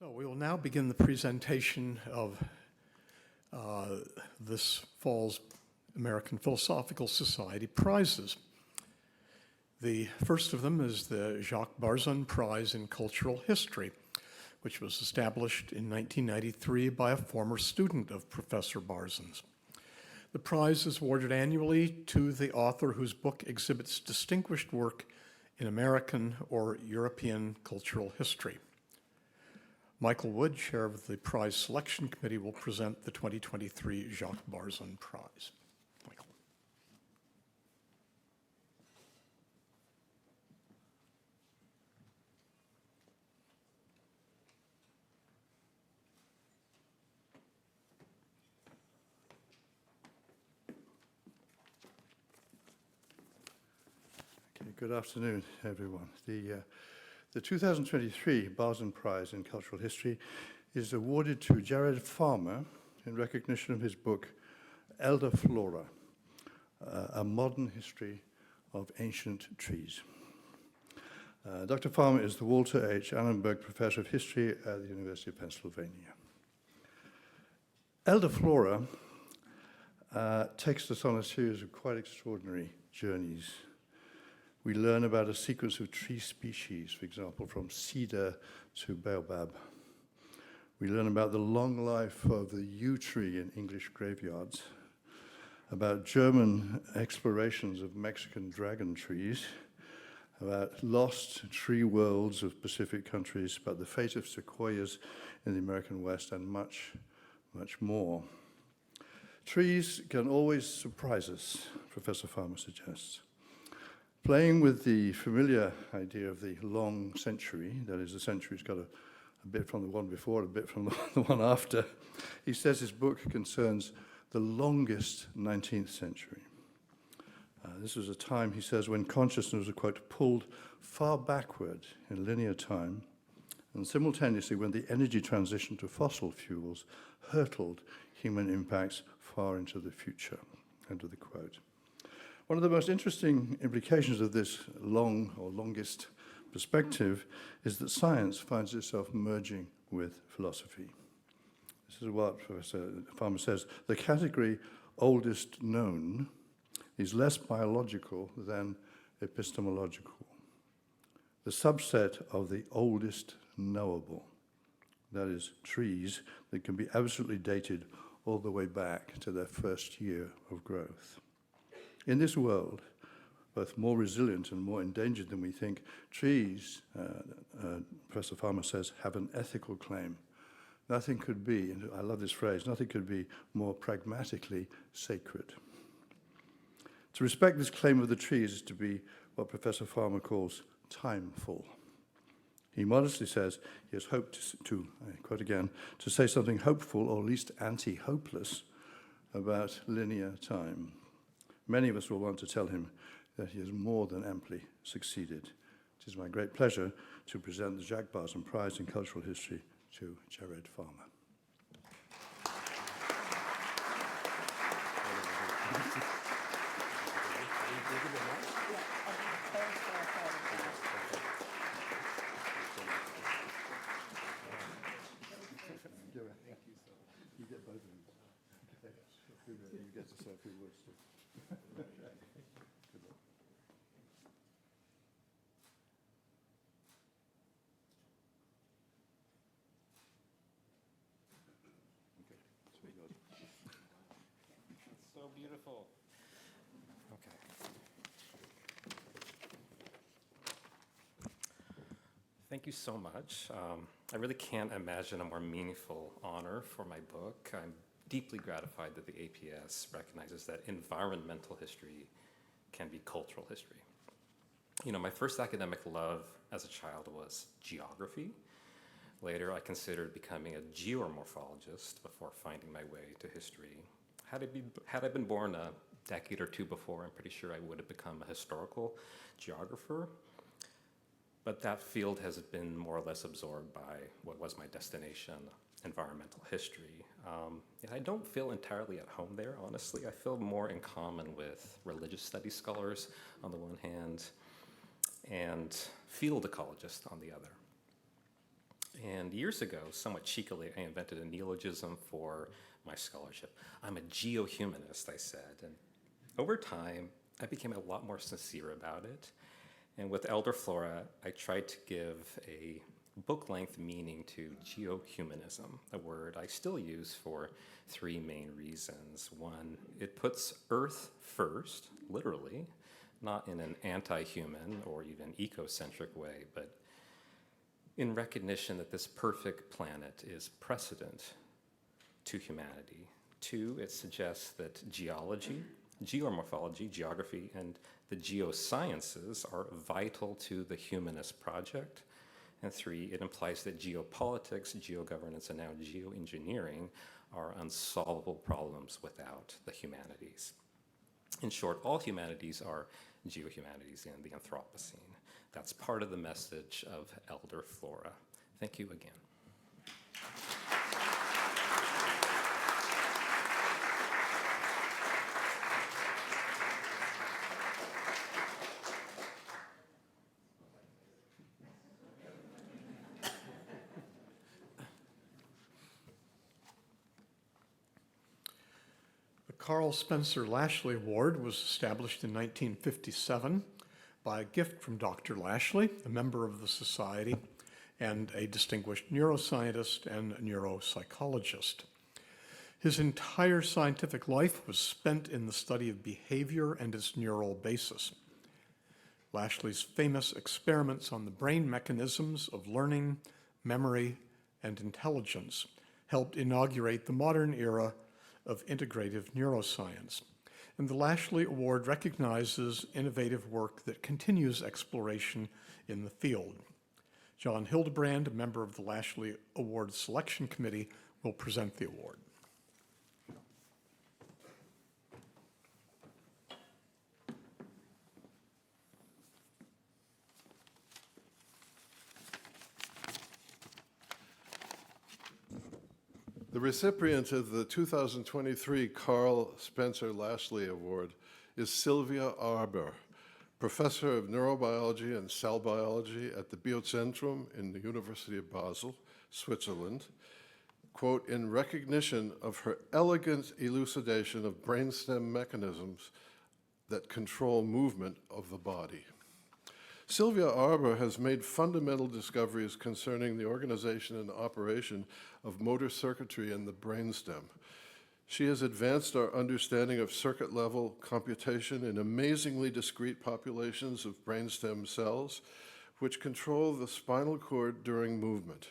So we will now begin the presentation of this fall's American Philosophical Society prizes. The first of them is the Jacques Barzun Prize in Cultural History, which was established in 1993 by a former student of Professor Barzun's. The prize is awarded annually to the author whose book exhibits distinguished work in American or European cultural history. Michael Wood, chair of the prize selection committee, will present the 2023 Jacques Barzun Prize. Michael. Okay, good afternoon, everyone. The 2023 Barzun Prize in Cultural History is awarded to Jared Farmer in recognition of his book, Elderflora, A Modern History of Ancient Trees. Dr. Farmer is the Walter H. Allenberg Professor of History at the University of Pennsylvania. Elderflora takes us on a series of quite extraordinary journeys. We learn about a sequence of tree species, for example, from cedar to baobab. We learn about the long life of the yew tree in English graveyards, about German explorations of Mexican dragon trees, about lost tree worlds of Pacific countries, about the fate of sequoias in the American West, and much, much more. Trees can always surprise us, Professor Farmer suggests. Playing with the familiar idea of the long century, that is, the century's got a bit from the one before, a bit from the one after, he says his book concerns the longest 19th century. This was a time, he says, when consciousness was, quote, pulled far backward in linear time, and simultaneously when the energy transition to fossil fuels hurtled human impacts far into the future, end of the quote. One of the most interesting implications of this long or longest perspective is that science finds itself merging with philosophy. This is what Professor Farmer says. The category oldest known is less biological than epistemological. The subset of the oldest knowable, that is, trees that can be absolutely dated all the way back to their first year of growth. In this world, both more resilient and more endangered than we think, trees, Professor Farmer says, have an ethical claim. Nothing could be, and I love this phrase, nothing could be more pragmatically sacred. To respect this claim of the trees is to be what Professor Farmer calls timeful. He modestly says he has hoped to, I quote again, to say something hopeful or at least anti-hopeless about linear time. Many of us will want to tell him that he has more than amply succeeded. It is my great pleasure to present the Jacques Barzun Prize in Cultural History to Jared Farmer. You get both of them. You get to say a few words too. So beautiful. Okay. Thank you so much. I really can't imagine a more meaningful honor for my book. I'm deeply gratified that the APS recognizes that environmental history can be cultural history. You know, my first academic love as a child was geography. Later, I considered becoming a geomorphologist before finding my way to history. Had I been born a decade or two before, I'm pretty sure I would have become a historical geographer. But that field has been more or less absorbed by what was my destination, environmental history. And I don't feel entirely at home there, honestly. I feel more in common with religious studies scholars on the one hand and field ecologists on the other. And years ago, somewhat cheekily, I invented a neologism for my scholarship. I'm a geohumanist, I said. And over time, I became a lot more sincere about it. And with Elderflora, I tried to give a book-length meaning to geohumanism, a word I still use for three main reasons. One, it puts Earth first, literally, not in an anti-human or even ecocentric way, but in recognition that this perfect planet is precedent to humanity. Two, it suggests that geology, geomorphology, geography, and the geosciences are vital to the humanist project. And three, it implies that geopolitics, geogovernance, and now geoengineering are unsolvable problems without the humanities. In short, all humanities are geohumanities in the Anthropocene. That's part of the message of Elderflora. Thank you again. The Karl Spencer Lashley Award was established in 1957 by a gift from Dr. Lashley, a member of the Society, and a distinguished neuroscientist and neuropsychologist. His entire scientific life was spent in the study of behavior and its neural basis. Lashley's famous experiments on the brain mechanisms of learning, memory, and intelligence helped inaugurate the modern era of integrative neuroscience. And the Lashley Award recognizes innovative work that continues exploration in the field. John Hildebrand, a member of the Lashley Award Selection Committee, will present the award. The recipient of the 2023 Karl Spencer Lashley Award is Silvia Arber, professor of neurobiology and cell biology at the Biozentrum in the University of Basel, Switzerland, quote, in recognition of her elegant elucidation of brainstem mechanisms that control movement of the body. Silvia Arber has made fundamental discoveries concerning the organization and operation of motor circuitry in the brainstem. She has advanced our understanding of circuit-level computation in amazingly discrete populations of brainstem cells, which control the spinal cord during movement.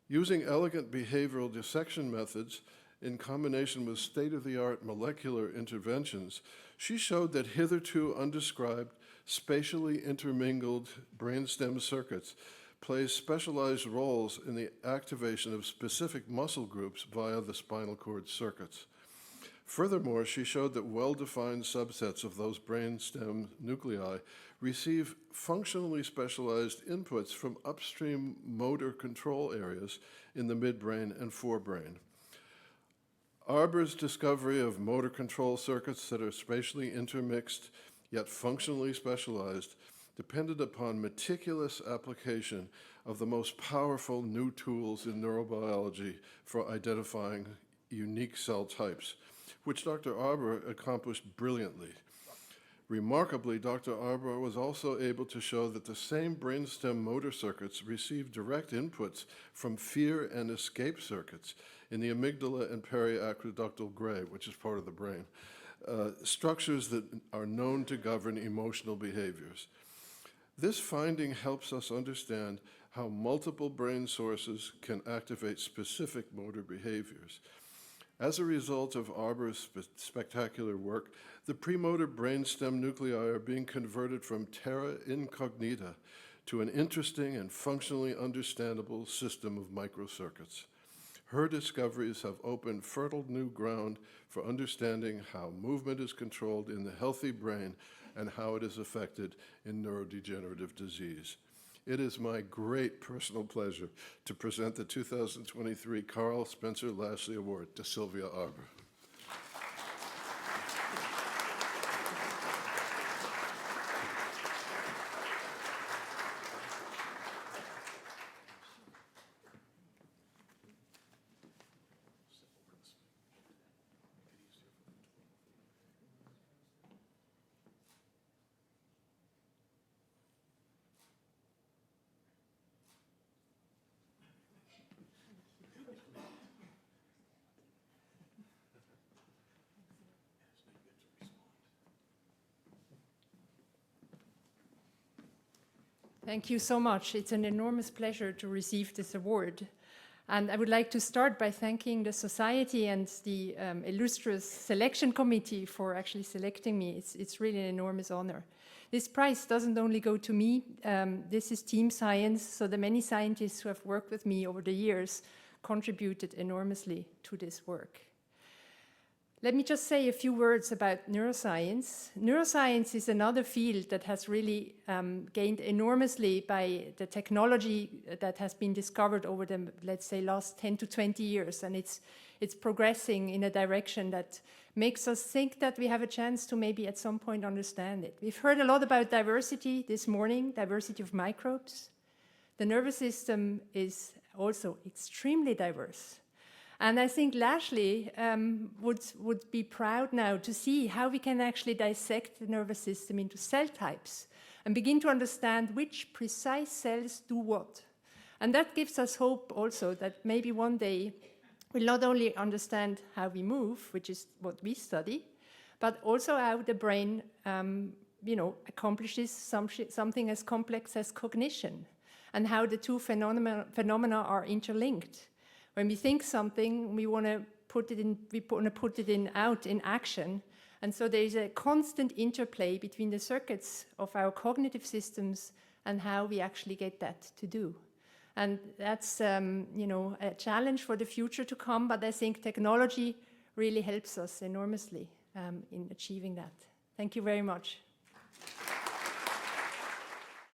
Using elegant behavioral dissection methods in combination with state-of-the-art molecular interventions, she showed that hitherto undescribed spatially intermingled brainstem circuits play specialized roles in the activation of specific muscle groups via the spinal cord circuits. Furthermore, she showed that well-defined subsets of those brainstem nuclei receive functionally specialized inputs from upstream motor control areas in the midbrain and forebrain. Arber's discovery of motor control circuits that are spatially intermixed yet functionally specialized depended upon meticulous application of the most powerful new tools in neurobiology for identifying unique cell types, which Dr. Arber accomplished brilliantly. Remarkably, Dr. Arber was also able to show that the same brainstem motor circuits receive direct inputs from fear and escape circuits in the amygdala and periaqueductal gray, which is part of the brain. Structures that are known to govern emotional behaviors. This finding helps us understand how multiple brain sources can activate specific motor behaviors. As a result of Arber's spectacular work, the premotor brainstem nuclei are being converted from terra incognita to an interesting and functionally understandable system of microcircuits. Her discoveries have opened fertile new ground for understanding how movement is controlled in the healthy brain and how it is affected in neurodegenerative disease. It is my great personal pleasure to present the 2023 Karl Spencer Lashley Award to Silvia Arber. Thank you so much. It's an enormous pleasure to receive this award. And I would like to start by thanking the Society and the illustrious selection committee for actually selecting me. It's really an enormous honor. This prize doesn't only go to me. This is team science, so the many scientists who have worked with me over the years contributed enormously to this work. Let me just say a few words about neuroscience. Neuroscience is another field that has really gained enormously by the technology that has been discovered over the, let's say, last 10 to 20 years. And it's progressing in a direction that makes us think that we have a chance to maybe at some point understand it. We've heard a lot about diversity this morning, diversity of microbes. The nervous system is also extremely diverse. And I think Lashley would be proud now to see how we can actually dissect the nervous system into cell types and begin to understand which precise cells do what. And that gives us hope also that maybe one day we'll not only understand how we move, which is what we study, but also how the brain accomplishes something as complex as cognition, and how the two phenomena are interlinked. When we think something, we want to put it out in action. And so there is a constant interplay between the circuits of our cognitive systems and how we actually get that to do. And that's a challenge for the future to come, but I think technology really helps us enormously in achieving that. Thank you very much.